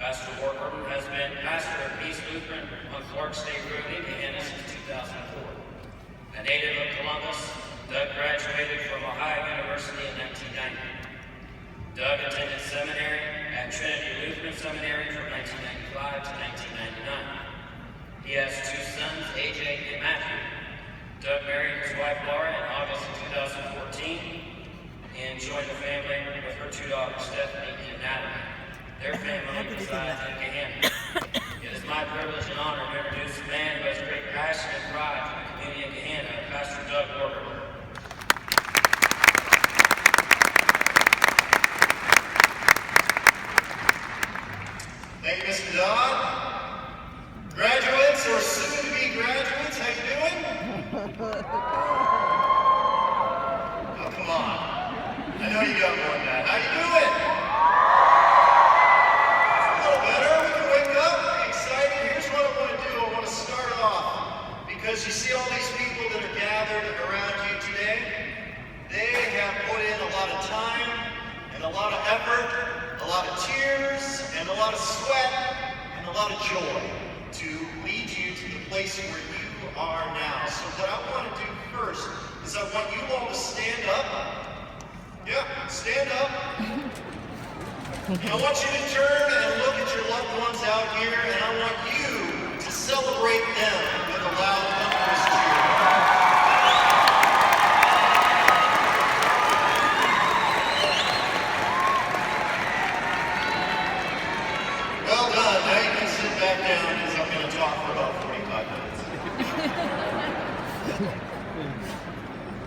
Pastor Walker has been pastor of Peace Lutheran on Clark State Road, Indiana since 2004. A native of Columbus, Doug graduated from Ohio University in 1990. Doug attended seminary at Trinity Lutheran Seminary from 1995 to 1999. He has two sons, AJ and Matthew. Doug married his wife Laura in August of 2014 and joined the family with her two daughters, Stephanie and Natalie. Their family resides in Gahanna. It is my privilege and honor to introduce a man who has great passion and pride for the community of Gahanna, Pastor Doug Walker. Thank you, Mr. Dodd. Graduates or soon-to-be graduates, how you doing? Oh, come on. I know you got more than that. How you doing? A little better? We can wake up? Excited? Here's what I want to do. I want to start off because you see all these people that are gathered around you today. They have put in a lot of time and a lot of effort, a lot of tears, and a lot of sweat, and a lot of joy to lead you to the place where you are now. So what I want to do first is I want you all to stand up. Yeah, stand up. And I want you to turn and look at your loved ones out here, and I want you to celebrate them with a loud, thunderous cheer. Well done. Now you can sit back down because I'm going to talk for about 45 minutes.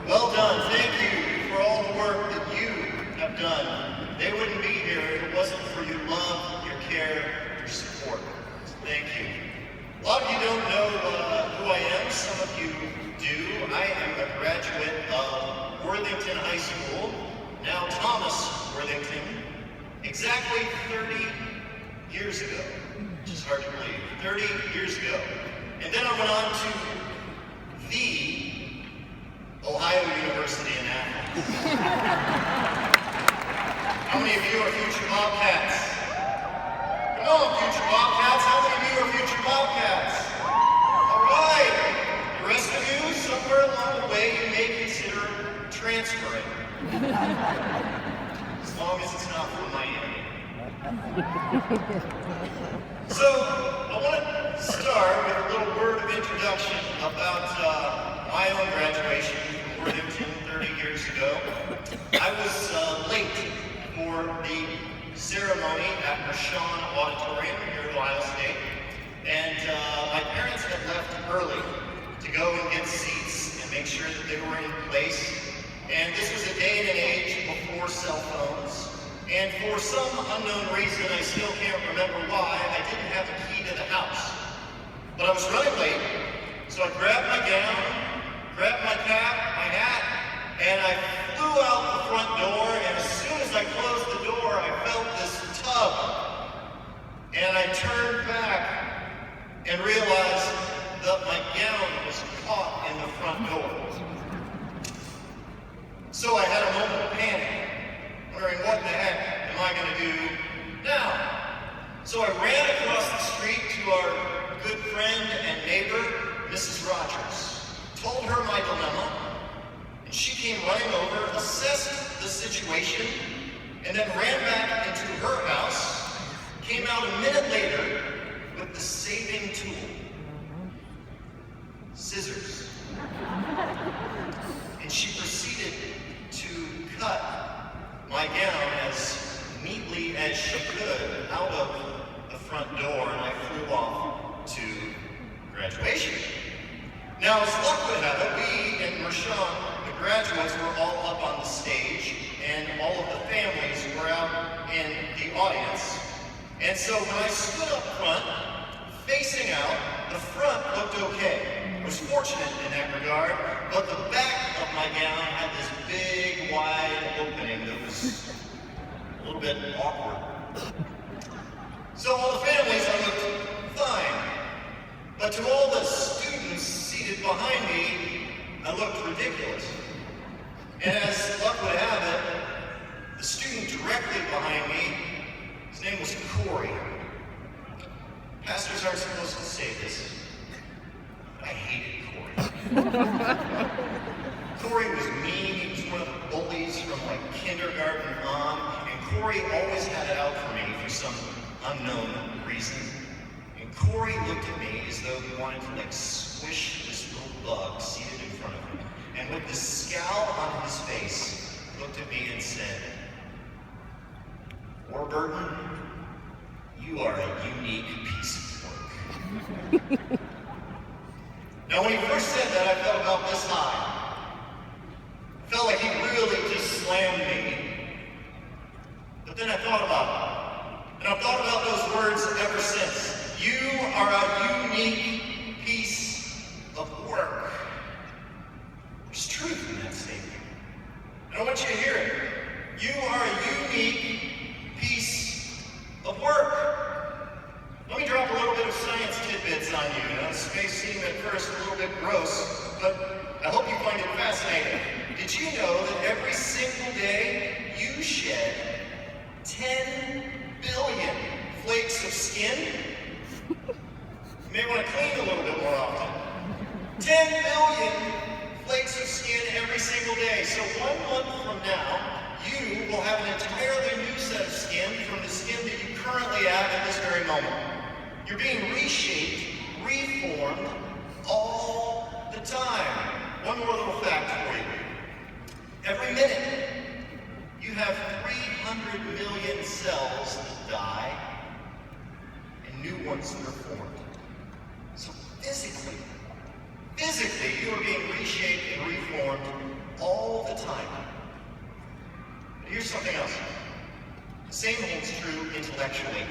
Well done. Thank you for all the work that you have done. They wouldn't be here if it wasn't for your love, your care, your support. So thank you. A lot of you don't know who I am. Some of you do. I am a graduate of Worthington High School, now Thomas Worthington, exactly 30 years ago, which is hard to believe, 30 years ago. And then I went on to the Ohio University in Athens. How many of you are future Bobcats? Come on, future Bobcats. How many of you are future Bobcats? All right. The rest of you, somewhere along the way, you may consider transferring. As long as it's not from Miami. So, I want to start with a little word of introduction about my own graduation from Worthington 30 years ago. I was late for the ceremony at Rashawn Auditorium here at Ohio State, and my parents had left early to go and get seats and make sure that they were in place. And this was a day and an age before cell phones. And for some unknown reason, I still can't remember why, I didn't have a key to the house. But I was running late, so I grabbed my gown, grabbed my cap, my hat, and I flew out the front door, and as soon as I closed the door, I felt this tug. And I turned back and realized that my gown was caught in the front door. So I had a moment of panic, wondering what the heck am I going to do now? So I ran across the street to our good friend and neighbor, Mrs. Rogers, told her my dilemma, and she came running over, assessed the situation, and then ran back into her house, came out a minute later with the saving tool, scissors. And she proceeded to cut my gown as neatly as she could out of the front door, and I flew off to graduation. Now, as luck would have it, we in Rashawn, the graduates, were all up on the stage, and all of the families were out in the audience. And so when I stood up front, facing out, the front looked okay. I was fortunate in that regard, but the back of my gown had this big, wide opening that was a little bit awkward. So all the families, I looked fine. But to all the students seated behind me, I looked ridiculous. And as luck would have it, the student directly behind me, his name was Corey. Pastors aren't supposed to say this. I hated Corey. Corey was mean. He was one of the bullies from like kindergarten on. And Corey always had it out for me for some unknown reason. And Corey looked at me as though he wanted to like squish this little bug seated in front of him. And with the scowl on his face, looked at me and said, "Warburton, you are a unique piece of work." Now, when he first said that, I felt about this high. I felt like he really just slammed me. But then I thought about it. And I've thought about those words ever since. You are a unique piece of work. There's truth in that statement. And I want you to hear it. You are a unique piece of work. Let me drop a little bit of science tidbits on you. Now, this may seem at first a little bit gross, but I hope you find it fascinating. Did you know that every single day you shed 10 billion flakes of skin? You may want to clean a little bit more often. 10 billion flakes of skin every single day. So 1 month from now, you will have an entirely new set of skin from the skin that you currently have at this very moment. You're being reshaped, reformed all the time. One more little fact for you. Every minute, you have 300 million cells that die and new ones that are formed. So physically, you are being reshaped and reformed all the time. But here's something else. The same holds true intellectually.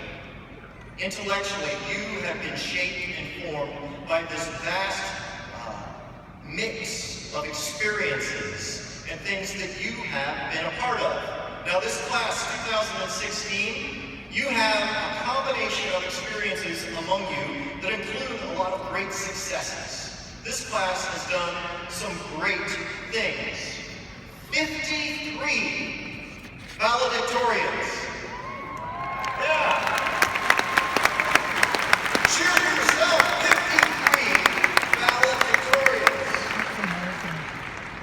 Intellectually, you have been shaped and formed by this vast mix of experiences and things that you have been a part of. Now, this class, 2016, you have a combination of experiences among you that include a lot of great successes. This class has done some great things. 53 valedictorians. Yeah. Cheer for yourself, 53 valedictorians.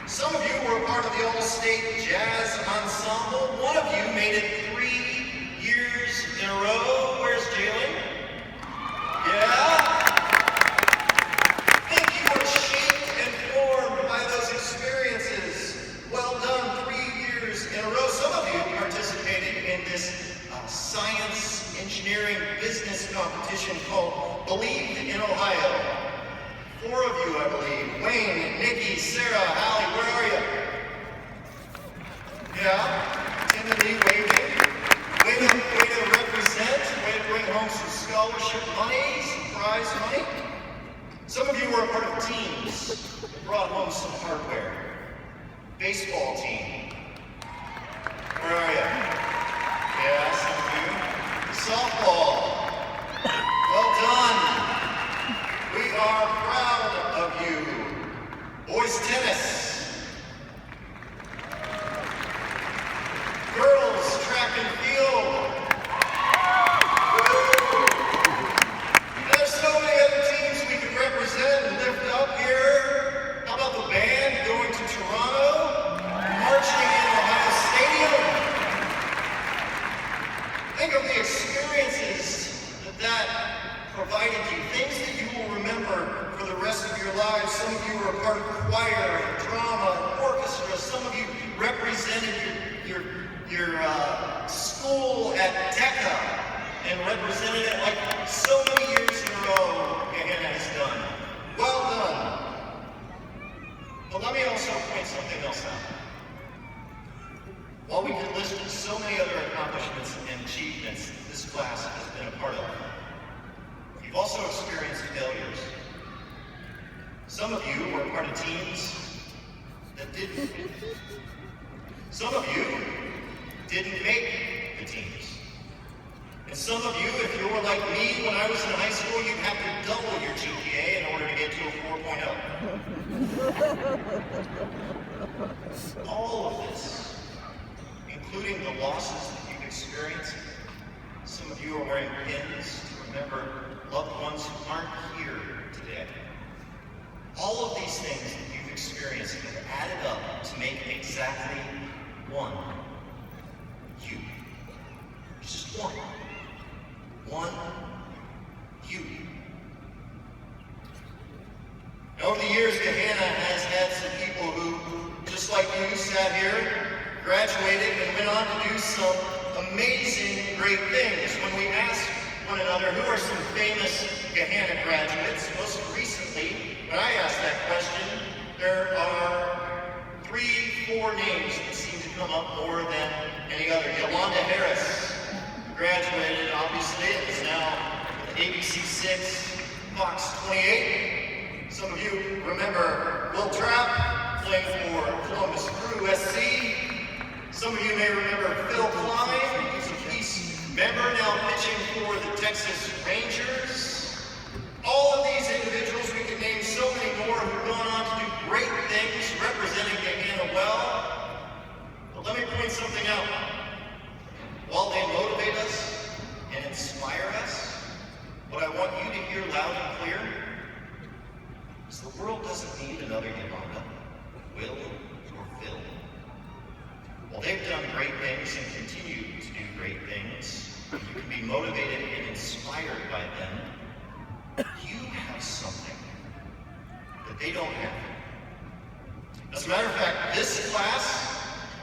Some of you were part of the All-State Jazz Ensemble. One of you made it 3 years in a row. Where's Jalen? Yeah? Think you were shaped and formed by those experiences. Well done, 3 years in a row. Some of you participated in this science, engineering, business competition called Believe in Ohio. 4 of you, I believe. Wayne, Nikki, Sarah, Hallie, where are you? Yeah, Timothy, waving. Way to represent, way to bring home some scholarship money, some prize money. Some of you were a part of teams that brought home some hardware. Baseball team. Where are you? Yeah, some of you. Softball. Well done. We are proud of you. Boys tennis. Girls track and field. Woo! There's so many other teams we could represent and lift up here. How about the band going to Toronto? Marching in Ohio Stadium? Think of the experiences that provided you, things that you will remember for the rest of your lives. Some of you were a part of choir and drama and orchestra. Some of you represented your school at DECA and represented it like so many years in a row Gahanna has done. Well done. But let me also point something else out. While we could list so many other accomplishments and achievements this class has been a part of, you've also experienced failures. Some of you were part of teams that didn't. Some of you didn't make the teams. And some of you, if you were like me when I was in high school, you'd have to double your GPA in order to get to a 4.0. All of this, including the losses that you've experienced, Some of you are wearing pins to remember loved ones who aren't here today. All of these things that you've experienced have added up to make exactly one. You. It's just one. One you. Now, over the years, Gahanna has had some people who, just like you, sat here, graduated, and went on to do some amazing, great things. When we asked one another, who are some famous Gahanna graduates, most recently, when I asked that question, there are 3-4 names that seem to come up more than any other. Yolanda Harris, who graduated, obviously, and is now with ABC 6, Fox 28. Some of you remember Will Trapp playing for Columbus Crew SC. Some of you may remember Phil Klein. He's a Peace member now pitching for the Texas Rangers. All of these individuals, we can name so many more who've gone on to do great things representing Gahanna well. But let me point something out. While they motivate us and inspire us, what I want you to hear loud and clear is the world doesn't need another Gahanna, Will, or Phil. While they've done great things and continue to do great things, you can be motivated and inspired by them. You have something that they don't have. As a matter of fact, this class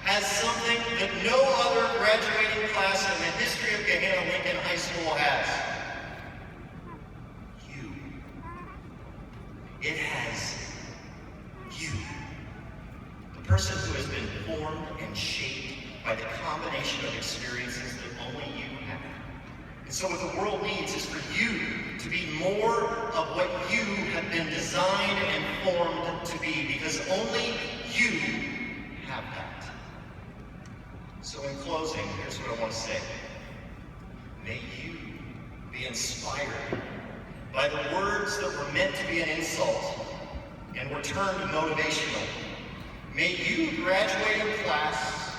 has something that no other graduating class in the history of Gahanna Lincoln High School has. You. It has you. The person who has been formed and shaped by the combination of experiences that only you have. And so what the world needs is for you to be more of what you have been designed and formed to be, because only you have that. So in closing, here's what I want to say. May you be inspired by the words that were meant to be an insult and were turned motivational. May you, graduating class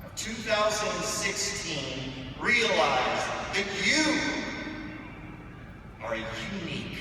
of 2016, realize that you are a unique